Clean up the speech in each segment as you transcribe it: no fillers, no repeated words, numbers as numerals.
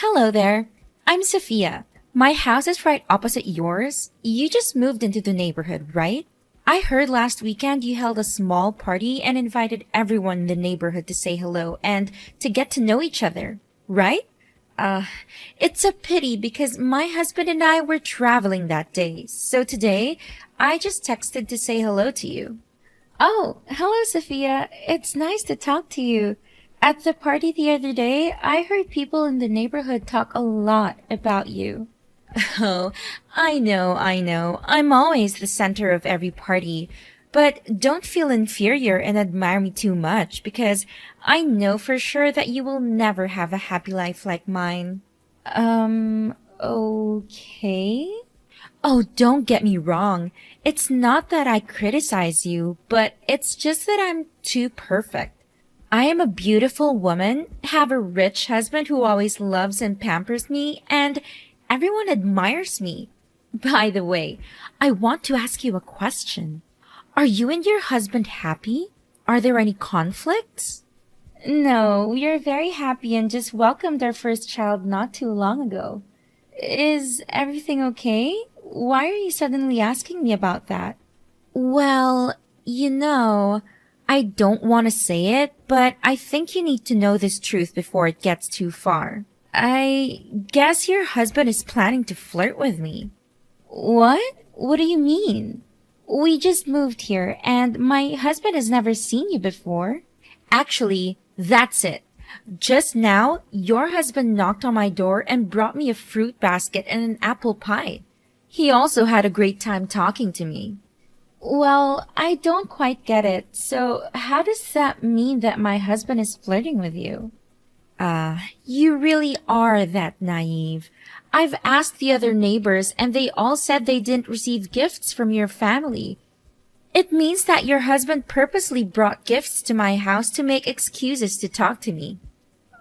Hello there. I'm Sophia. My house is right opposite yours. You just moved into the neighborhood, right? I heard last weekend you held a small party and invited everyone in the neighborhood to say hello and to get to know each other, right? Uh, it's a pity because my husband and I were traveling that day. So today, I just texted to say hello to you. Oh, hello, Sophia. It's nice to talk to you. At the party the other day, I heard people in the neighborhood talk a lot about you. Oh, I know. I'm always the center of every party. But don't feel inferior and admire me too much because I know for sure that you will never have a happy life like mine. Okay. Oh, don't get me wrong. It's not that I criticize you, but it's just that I'm too perfect. I am a beautiful woman, have a rich husband who always loves and pampers me, and everyone admires me. By the way, I want to ask you a question. Are you and your husband happy? Are there any conflicts? No, we are very happy and just welcomed our first child not too long ago. Is everything okay? Why are you suddenly asking me about that? Well, I don't want to say it, but I think you need to know this truth before it gets too far. I guess your husband is planning to flirt with me. What? What do you mean? We just moved here and my husband has never seen you before. Actually, that's it. Just now, your husband knocked on my door and brought me a fruit basket and an apple pie. He also had a great time talking to me. Well, I don't quite get it. So how does that mean that my husband is flirting with you? You really are that naive. I've asked the other neighbors and they all said they didn't receive gifts from your family. It means that your husband purposely brought gifts to my house to make excuses to talk to me.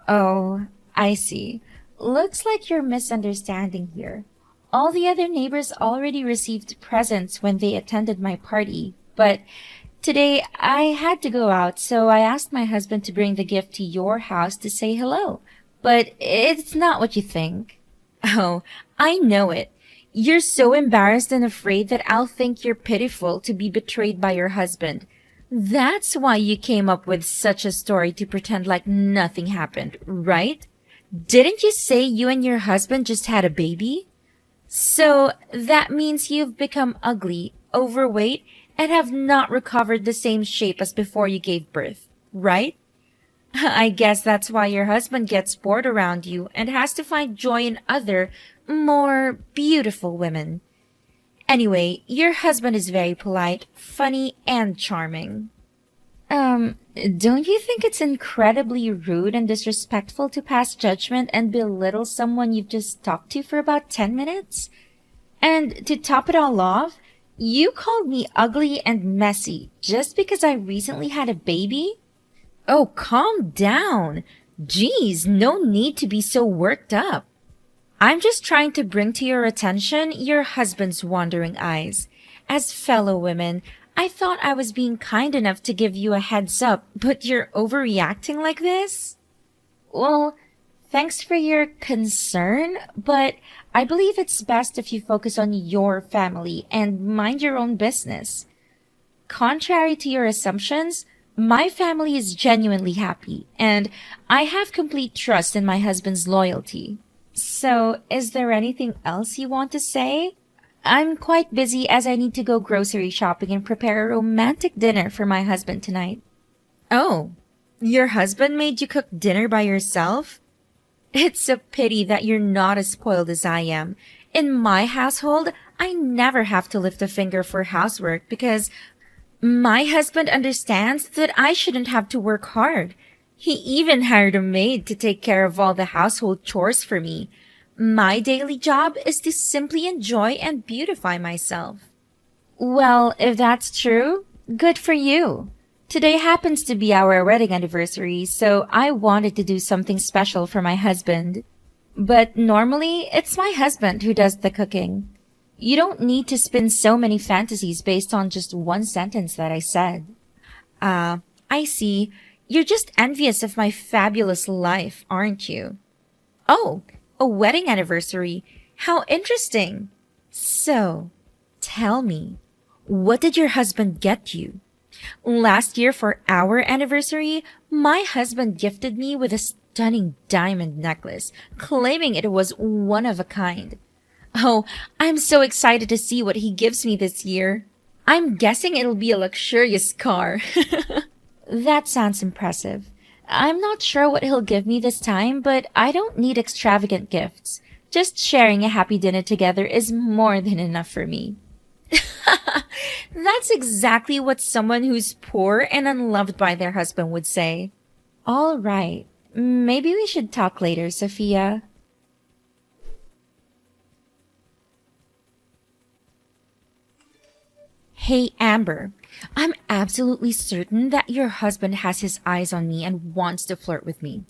Oh, I see. Looks like you're misunderstanding here. All the other neighbors already received presents when they attended my party, but today I had to go out, so I asked my husband to bring the gift to your house to say hello. But it's not what you think. Oh, I know it. You're so embarrassed and afraid that I'll think you're pitiful to be betrayed by your husband. That's why you came up with such a story to pretend like nothing happened, right? Didn't you say you and your husband just had a baby? So that means you've become ugly, overweight, and have not recovered the same shape as before you gave birth, right? I guess that's why your husband gets bored around you and has to find joy in other, more beautiful women. Anyway, your husband is very polite, funny, and charming. Don't you think it's incredibly rude and disrespectful to pass judgment and belittle someone you've just talked to for about 10 minutes? And to top it all off, you called me ugly and messy just because I recently had a baby? Oh, calm down. Geez, no need to be so worked up. I'm just trying to bring to your attention your husband's wandering eyes. As fellow women, I thought I was being kind enough to give you a heads up, but you're overreacting like this? Well, thanks for your concern, but I believe it's best if you focus on your family and mind your own business. Contrary to your assumptions, my family is genuinely happy, and I have complete trust in my husband's loyalty. So, is there anything else you want to say? I'm quite busy as I need to go grocery shopping and prepare a romantic dinner for my husband tonight. Oh, your husband made you cook dinner by yourself? It's a pity that you're not as spoiled as I am. In my household, I never have to lift a finger for housework because my husband understands that I shouldn't have to work hard. He even hired a maid to take care of all the household chores for me. My daily job is to simply enjoy and beautify myself. Well, if that's true, good for you. Today happens to be our wedding anniversary, so I wanted to do something special for my husband. But normally, it's my husband who does the cooking. You don't need to spin so many fantasies based on just one sentence that I said. I see. You're just envious of my fabulous life, aren't you? Oh, A wedding anniversary. How interesting. So, tell me, what did your husband get you? Last year for our anniversary, my husband gifted me with a stunning diamond necklace, claiming it was one of a kind. Oh, I'm so excited to see what he gives me this year. I'm guessing it'll be a luxurious car. That sounds impressive. I'm not sure what he'll give me this time, but I don't need extravagant gifts. Just sharing a happy dinner together is more than enough for me. That's exactly what someone who's poor and unloved by their husband would say. All right. Maybe we should talk later, Sophia. Hey, Amber. I'm absolutely certain that your husband has his eyes on me and wants to flirt with me.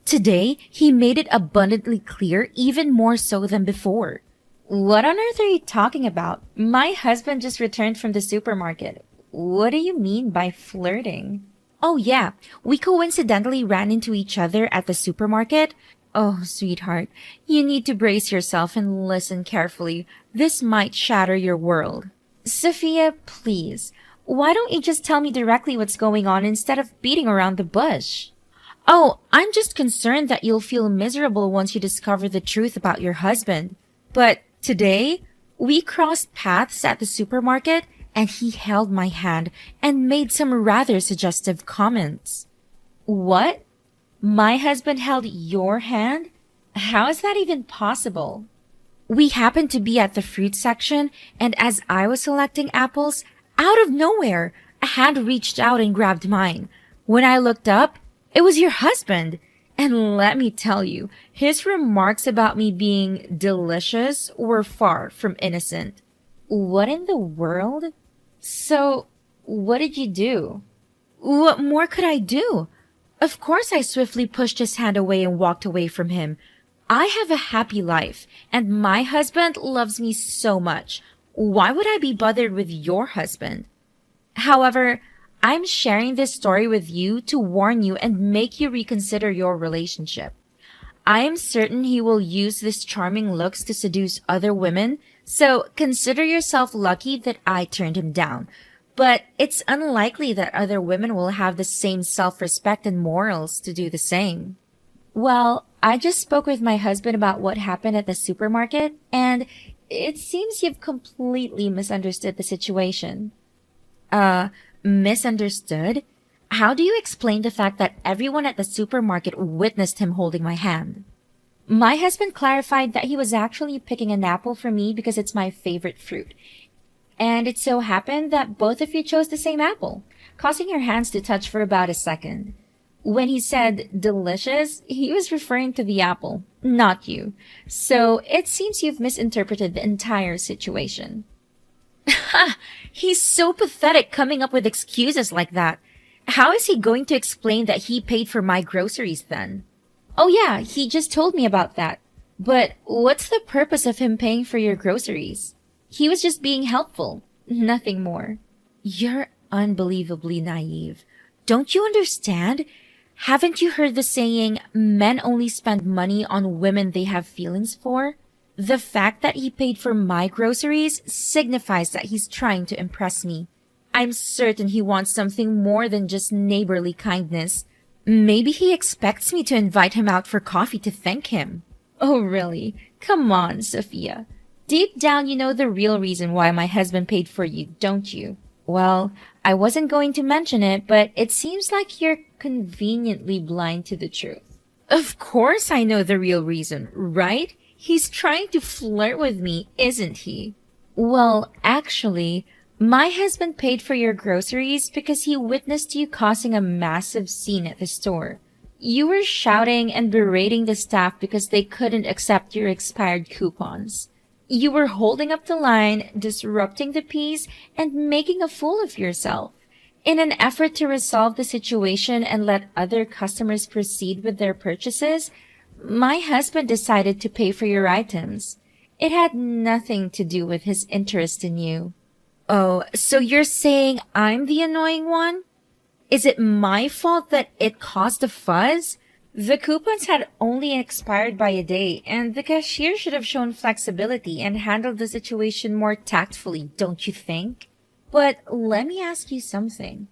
Today, he made it abundantly clear, even more so than before. What on earth are you talking about? My husband just returned from the supermarket. What do you mean by flirting? Oh yeah, we coincidentally ran into each other at the supermarket. Oh, sweetheart, you need to brace yourself and listen carefully. This might shatter your world. Sophia, please, why don't you just tell me directly what's going on instead of beating around the bush? Oh, I'm just concerned that you'll feel miserable once you discover the truth about your husband. But today, we crossed paths at the supermarket and he held my hand and made some rather suggestive comments. What? My husband held your hand? How is that even possible? We happened to be at the fruit section, and as I was selecting apples, out of nowhere, a hand reached out and grabbed mine. When I looked up, it was your husband. And let me tell you, his remarks about me being delicious were far from innocent. What in the world? So, what did you do? What more could I do? Of course I swiftly pushed his hand away and walked away from him. I have a happy life, and my husband loves me so much. Why would I be bothered with your husband? However, I'm sharing this story with you to warn you and make you reconsider your relationship. I am certain he will use his charming looks to seduce other women, so consider yourself lucky that I turned him down. But it's unlikely that other women will have the same self-respect and morals to do the same. Well, I just spoke with my husband about what happened at the supermarket, and it seems you've completely misunderstood the situation. Misunderstood? How do you explain the fact that everyone at the supermarket witnessed him holding my hand? My husband clarified that he was actually picking an apple for me because it's my favorite fruit. And it so happened that both of you chose the same apple, causing your hands to touch for about a second. When he said delicious, he was referring to the apple, not you. So it seems you've misinterpreted the entire situation. Ha! He's so pathetic coming up with excuses like that. How is he going to explain that he paid for my groceries then? Oh yeah, he just told me about that. But what's the purpose of him paying for your groceries? He was just being helpful, nothing more. You're unbelievably naive. Don't you understand? Haven't you heard the saying, men only spend money on women they have feelings for? The fact that he paid for my groceries signifies that he's trying to impress me. I'm certain he wants something more than just neighborly kindness. Maybe he expects me to invite him out for coffee to thank him. Oh, really? Come on, Sophia. Deep down, you know the real reason why my husband paid for you, don't you? Well, I wasn't going to mention it, but it seems like you're conveniently blind to the truth. Of course I know the real reason, right? He's trying to flirt with me, isn't he? Well, actually, my husband paid for your groceries because he witnessed you causing a massive scene at the store. You were shouting and berating the staff because they couldn't accept your expired coupons. You were holding up the line, disrupting the peace, and making a fool of yourself. In an effort to resolve the situation and let other customers proceed with their purchases, my husband decided to pay for your items. It had nothing to do with his interest in you. Oh, so you're saying I'm the annoying one? Is it my fault that it caused a fuss? The coupons had only expired by a day, and the cashier should have shown flexibility and handled the situation more tactfully, don't you think? But let me ask you something.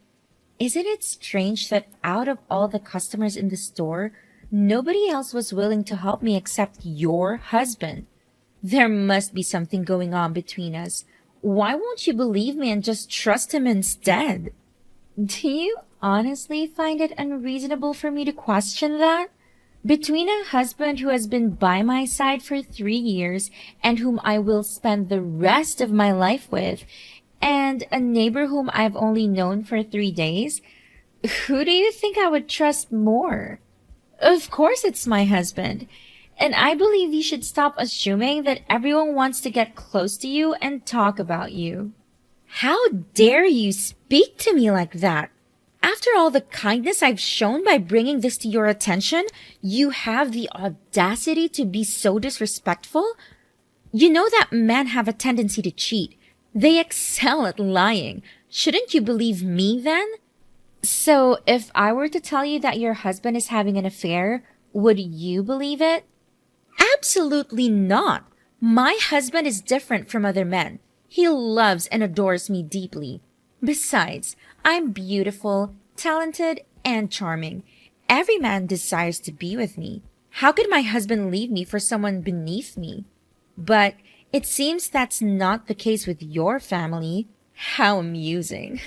Isn't it strange that out of all the customers in the store, nobody else was willing to help me except your husband? There must be something going on between us. Why won't you believe me and just trust him instead? Do you honestly find it unreasonable for me to question that? Between a husband who has been by my side for 3 years and whom I will spend the rest of my life with, and a neighbor whom I've only known for 3 days, who do you think I would trust more? Of course it's my husband. And I believe you should stop assuming that everyone wants to get close to you and talk about you. How dare you speak to me like that? After all the kindness I've shown by bringing this to your attention, you have the audacity to be so disrespectful? You know that men have a tendency to cheat. They excel at lying. Shouldn't you believe me then? So if I were to tell you that your husband is having an affair, would you believe it? Absolutely not. My husband is different from other men. He loves and adores me deeply. Besides, I'm beautiful, talented, and charming. Every man desires to be with me. How could my husband leave me for someone beneath me? But it seems that's not the case with your family. How amusing.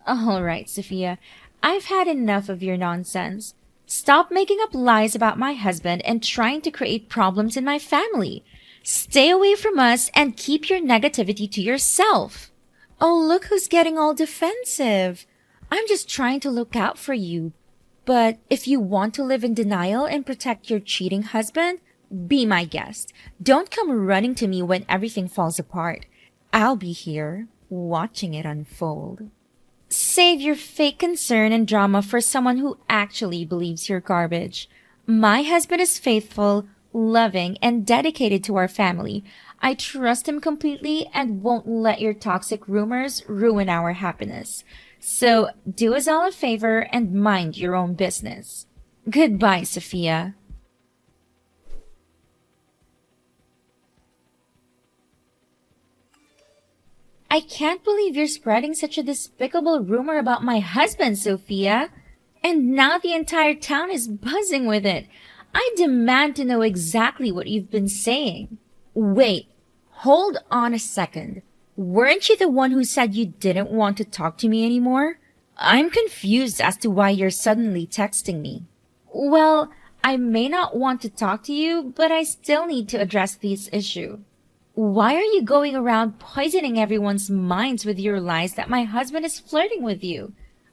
All right, Sophia. I've had enough of your nonsense. Stop making up lies about my husband and trying to create problems in my family. Stay away from us and keep your negativity to yourself. Oh, look who's getting all defensive. I'm just trying to look out for you. But if you want to live in denial and protect your cheating husband, be my guest. Don't come running to me when everything falls apart. I'll be here, watching it unfold. Save your fake concern and drama for someone who actually believes you're garbage. My husband is faithful, loving, and dedicated to our family. I trust him completely and won't let your toxic rumors ruin our happiness. So do us all a favor and mind your own business. Goodbye, Sophia. I can't believe you're spreading such a despicable rumor about my husband, Sophia. And now the entire town is buzzing with it. I demand to know exactly what you've been saying. Wait, hold on a second. Weren't you the one who said you didn't want to talk to me anymore? I'm confused as to why you're suddenly texting me. Well, I may not want to talk to you, but I still need to address this issue. Why are you going around poisoning everyone's minds with your lies that my husband is flirting with you?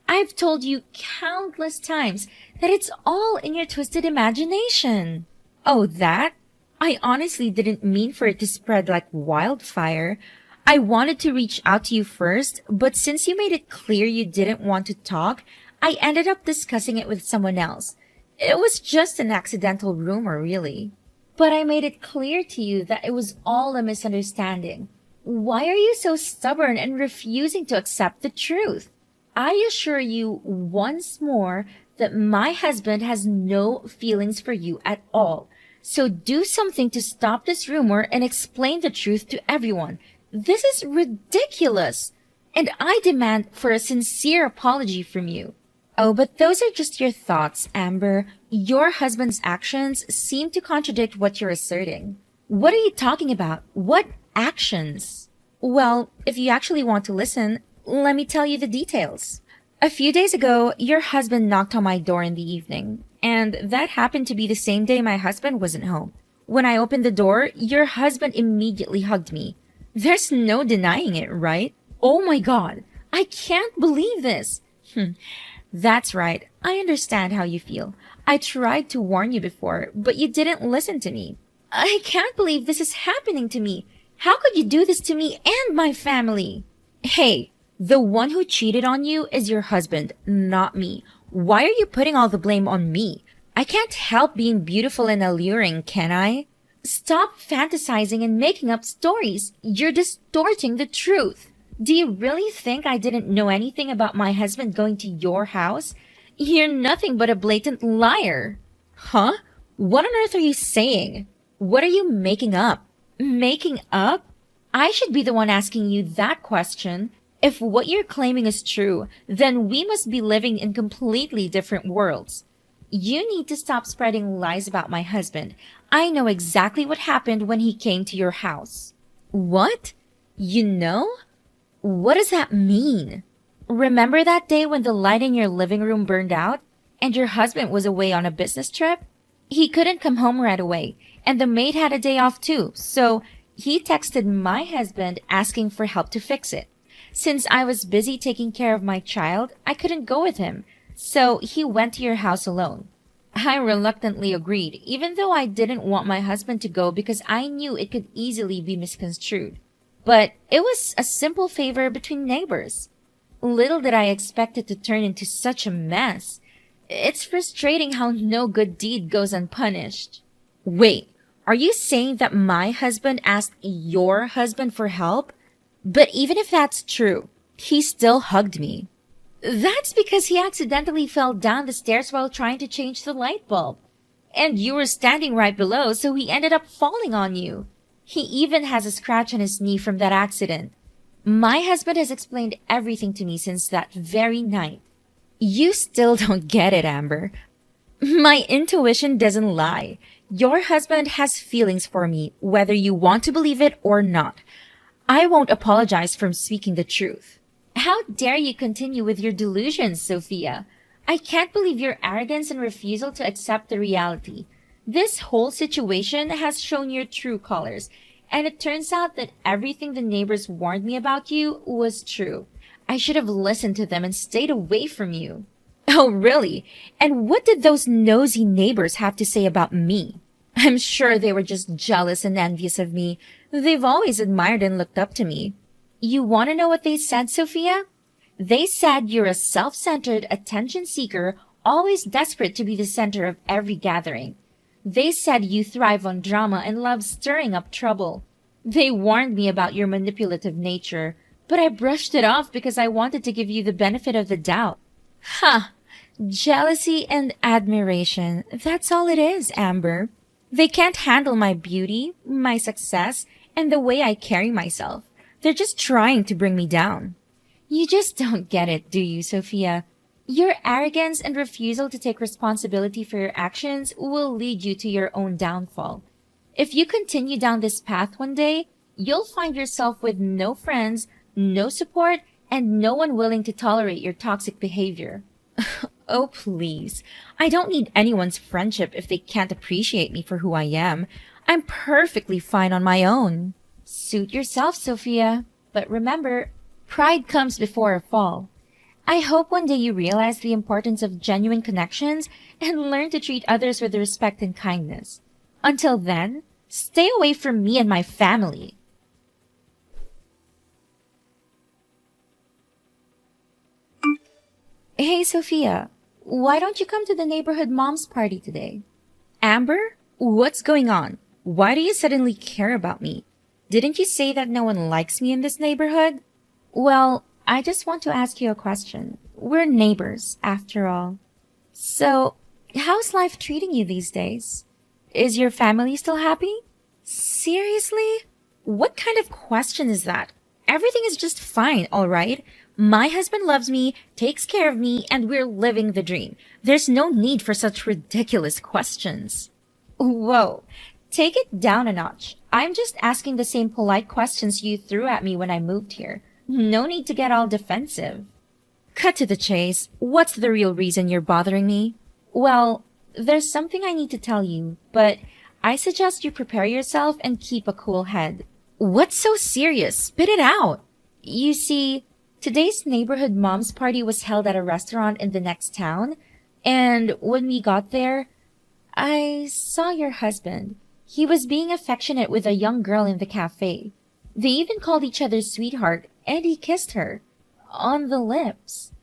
I've told you countless times that it's all in your twisted imagination. Oh, that? I honestly didn't mean for it to spread like wildfire. I wanted to reach out to you first, but since you made it clear you didn't want to talk, I ended up discussing it with someone else. It was just an accidental rumor, really. But I made it clear to you that it was all a misunderstanding. Why are you so stubborn and refusing to accept the truth? I assure you once more that my husband has no feelings for you at all. So do something to stop this rumor and explain the truth to everyone. This is ridiculous. And I demand for a sincere apology from you. Oh, but those are just your thoughts, Amber. Your husband's actions seem to contradict what you're asserting. What are you talking about? What actions? Well, if you actually want to listen, let me tell you the details. A few days ago, your husband knocked on my door in the evening, and that happened to be the same day my husband wasn't home. When I opened the door, your husband immediately hugged me. There's no denying it, right? Oh my God, I can't believe this. That's right. I understand how you feel. I tried to warn you before, but you didn't listen to me. I can't believe this is happening to me. How could you do this to me and my family? Hey, the one who cheated on you is your husband, not me. Why are you putting all the blame on me? I can't help being beautiful and alluring, can I? Stop fantasizing and making up stories. You're distorting the truth. Do you really think I didn't know anything about my husband going to your house? You're nothing but a blatant liar. Huh? What on earth are you saying? What are you making up? Making up? I should be the one asking you that question. If what you're claiming is true, then we must be living in completely different worlds. You need to stop spreading lies about my husband. I know exactly what happened when he came to your house. What? You know? What does that mean? Remember that day when the light in your living room burned out and your husband was away on a business trip? He couldn't come home right away, and the maid had a day off too, so he texted my husband asking for help to fix it. Since I was busy taking care of my child, I couldn't go with him, so he went to your house alone. I reluctantly agreed, even though I didn't want my husband to go because I knew it could easily be misconstrued. But it was a simple favor between neighbors. Little did I expect it to turn into such a mess. It's frustrating how no good deed goes unpunished. Wait, are you saying that my husband asked your husband for help? But even if that's true, he still hugged me. That's because he accidentally fell down the stairs while trying to change the light bulb. And you were standing right below, so he ended up falling on you. He even has a scratch on his knee from that accident. My husband has explained everything to me since that very night. You still don't get it, Amber. My intuition doesn't lie. Your husband has feelings for me, whether you want to believe it or not. I won't apologize for speaking the truth. How dare you continue with your delusions, Sophia? I can't believe your arrogance and refusal to accept the reality. This whole situation has shown your true colors, and it turns out that everything the neighbors warned me about you was true. I should have listened to them and stayed away from you. Oh, really? And what did those nosy neighbors have to say about me? I'm sure they were just jealous and envious of me. They've always admired and looked up to me. You want to know what they said, Sophia? They said you're a self-centered attention seeker, always desperate to be the center of every gathering. They said you thrive on drama and love stirring up trouble. They warned me about your manipulative nature, but I brushed it off because I wanted to give you the benefit of the doubt. Ha! Jealousy and admiration. That's all it is, Amber. They can't handle my beauty, my success, and the way I carry myself. They're just trying to bring me down. You just don't get it, do you, Sophia? Your arrogance and refusal to take responsibility for your actions will lead you to your own downfall. If you continue down this path one day, you'll find yourself with no friends, no support, and no one willing to tolerate your toxic behavior. Oh, please. I don't need anyone's friendship if they can't appreciate me for who I am. I'm perfectly fine on my own. Suit yourself, Sophia. But remember, pride comes before a fall. I hope one day you realize the importance of genuine connections and learn to treat others with respect and kindness. Until then, stay away from me and my family. Hey, Sophia, why don't you come to the neighborhood mom's party today? Amber, what's going on? Why do you suddenly care about me? Didn't you say that no one likes me in this neighborhood? Well, I just want to ask you a question. We're neighbors, after all. So, how's life treating you these days? Is your family still happy? Seriously? What kind of question is that? Everything is just fine, all right? My husband loves me, takes care of me, and we're living the dream. There's no need for such ridiculous questions. Whoa, take it down a notch. I'm just asking the same polite questions you threw at me when I moved here. No need to get all defensive. Cut to the chase. What's the real reason you're bothering me? Well, there's something I need to tell you, but I suggest you prepare yourself and keep a cool head. What's so serious? Spit it out. You see, today's neighborhood mom's party was held at a restaurant in the next town, and when we got there, I saw your husband. He was being affectionate with a young girl in the cafe. They even called each other sweetheart, and he kissed her. On the lips.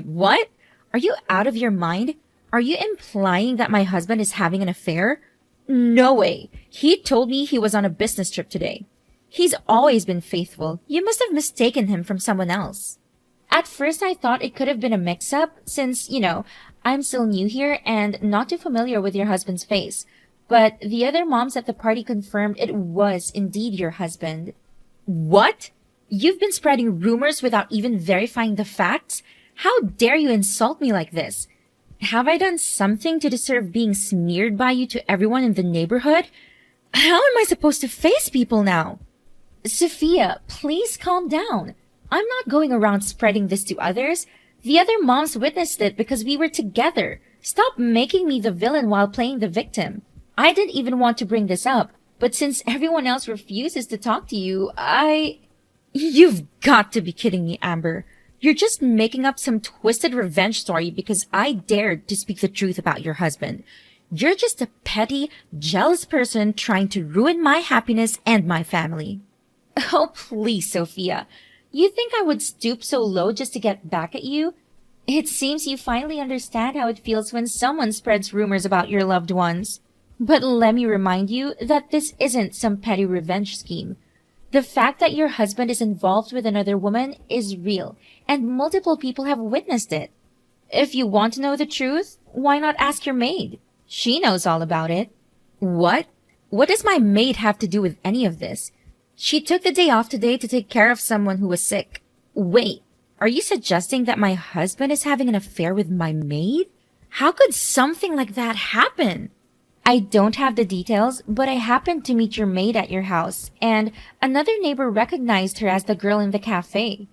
What? Are you out of your mind? Are you implying that my husband is having an affair? No way. He told me he was on a business trip today. He's always been faithful. You must have mistaken him from someone else. At first I thought it could have been a mix-up since, I'm still new here and not too familiar with your husband's face, but the other moms at the party confirmed it was indeed your husband. What? You've been spreading rumors without even verifying the facts? How dare you insult me like this? Have I done something to deserve being smeared by you to everyone in the neighborhood? How am I supposed to face people now? Sophia, please calm down. I'm not going around spreading this to others. The other moms witnessed it because we were together. Stop making me the villain while playing the victim. I didn't even want to bring this up, but since everyone else refuses to talk to you, You've got to be kidding me, Amber. You're just making up some twisted revenge story because I dared to speak the truth about your husband. You're just a petty, jealous person trying to ruin my happiness and my family. Oh, please, Sophia. You think I would stoop so low just to get back at you? It seems you finally understand how it feels when someone spreads rumors about your loved ones. But let me remind you that this isn't some petty revenge scheme. The fact that your husband is involved with another woman is real, and multiple people have witnessed it. If you want to know the truth, why not ask your maid? She knows all about it. What? What does my maid have to do with any of this? She took the day off today to take care of someone who was sick. Wait, are you suggesting that my husband is having an affair with my maid? How could something like that happen? I don't have the details, but I happened to meet your maid at your house, and another neighbor recognized her as the girl in the cafe.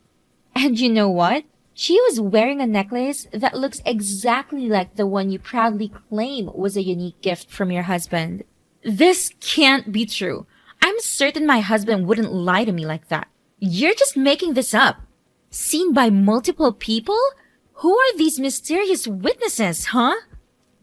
And you know what? She was wearing a necklace that looks exactly like the one you proudly claim was a unique gift from your husband. This can't be true. I'm certain my husband wouldn't lie to me like that. You're just making this up. Seen by multiple people? Who are these mysterious witnesses, huh?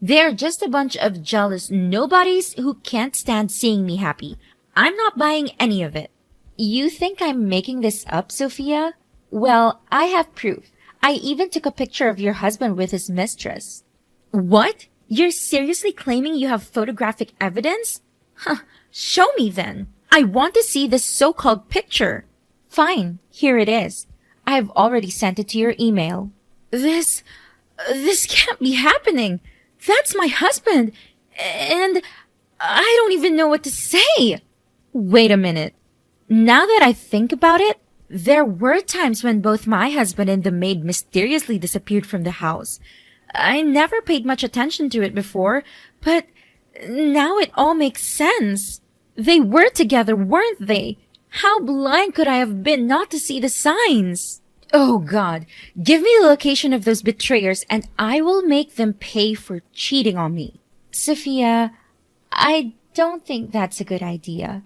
They're just a bunch of jealous nobodies who can't stand seeing me happy. I'm not buying any of it. You think I'm making this up, Sophia? Well, I have proof. I even took a picture of your husband with his mistress. What? You're seriously claiming you have photographic evidence? Huh, show me then. I want to see this so-called picture. Fine, here it is. I've already sent it to your email. This can't be happening. That's my husband, and I don't even know what to say. Wait a minute. Now that I think about it, there were times when both my husband and the maid mysteriously disappeared from the house. I never paid much attention to it before, but now it all makes sense. They were together, weren't they? How blind could I have been not to see the signs? Oh God, give me the location of those betrayers and I will make them pay for cheating on me. Sophia, I don't think that's a good idea.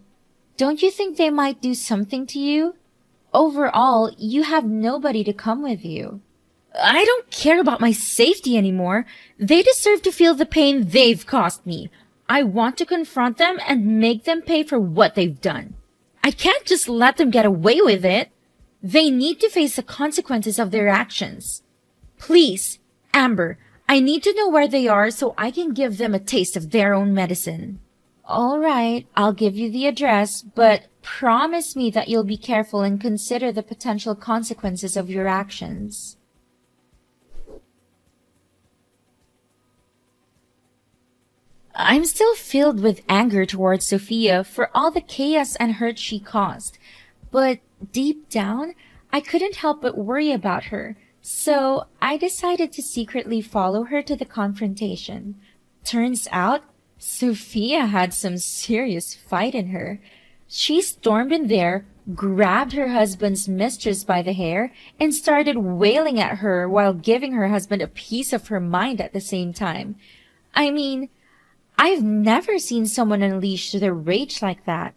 Don't you think they might do something to you? Overall, you have nobody to come with you. I don't care about my safety anymore. They deserve to feel the pain they've caused me. I want to confront them and make them pay for what they've done. I can't just let them get away with it. They need to face the consequences of their actions. Please, Amber, I need to know where they are so I can give them a taste of their own medicine. All right, I'll give you the address, but promise me that you'll be careful and consider the potential consequences of your actions. I'm still filled with anger towards Sophia for all the chaos and hurt she caused. But deep down, I couldn't help but worry about her, so I decided to secretly follow her to the confrontation. Turns out, Sophia had some serious fight in her. She stormed in there, grabbed her husband's mistress by the hair, and started wailing at her while giving her husband a piece of her mind at the same time. I mean, I've never seen someone unleash their rage like that.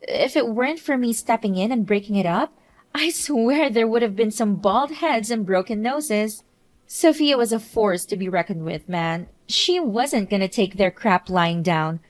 If it weren't for me stepping in and breaking it up, I swear there would have been some bald heads and broken noses. Sophia was a force to be reckoned with, man. She wasn't gonna take their crap lying down.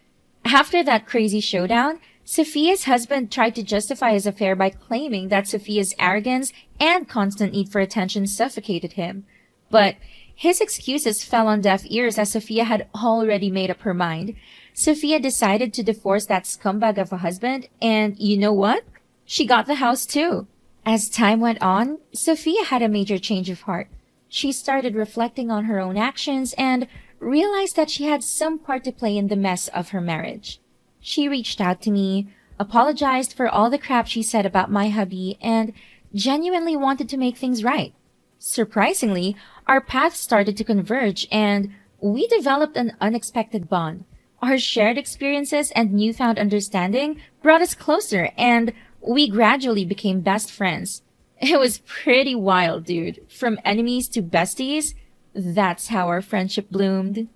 After that crazy showdown, Sophia's husband tried to justify his affair by claiming that Sophia's arrogance and constant need for attention suffocated him. But his excuses fell on deaf ears as Sophia had already made up her mind. Sophia decided to divorce that scumbag of a husband, and you know what? She got the house too. As time went on, Sophia had a major change of heart. She started reflecting on her own actions and realized that she had some part to play in the mess of her marriage. She reached out to me, apologized for all the crap she said about my hubby, and genuinely wanted to make things right. Surprisingly, our paths started to converge and we developed an unexpected bond. Our shared experiences and newfound understanding brought us closer and we gradually became best friends. It was pretty wild, dude. From enemies to besties, that's how our friendship bloomed.